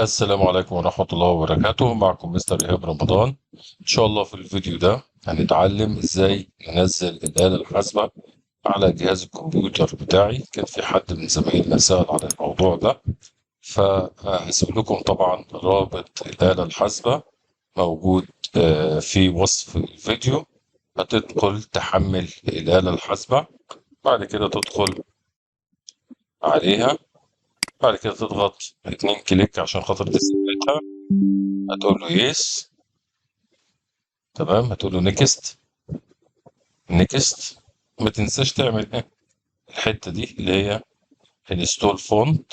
السلام عليكم ورحمة الله وبركاته. معكم مستر إيهاب رمضان. إن شاء الله في الفيديو ده هنتعلم إزاي ننزل الآلة الحاسبة على جهاز الكمبيوتر بتاعي. كان في حد من زمايلنا سأل على الموضوع ده، فهسيب لكم طبعا رابط الآلة الحاسبة موجود في وصف الفيديو. هتدخل تحمل الآلة الحاسبة، بعد كده تدخل عليها، بعد كده تضغط 2 كليك عشان خاطر تثبتها. هتقول له يس، تمام. هتقول له نيكست نيكست. ما تنساش تعمل الحتة دي اللي هي انستول فونت،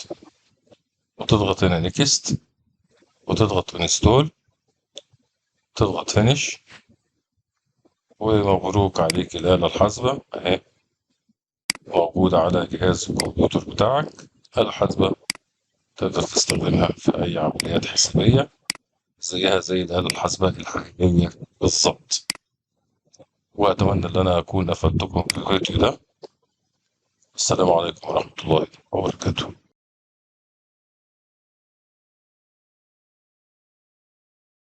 وتضغط هنا نيكست، وتضغط انستول، تضغط فينيش. ومبروك عليك، الآلة الحاسبة اهي موجودة على جهاز الكمبيوتر بتاعك. الآلة الحاسبة تقدر تستخدمها في أي عمليات حسابية زيها زي الآلة الحاسبة الحقيقية بالظبط. وأتمنى إن أنا أكون أفدتكم في الفيديو ده. السلام عليكم ورحمة الله وبركاته.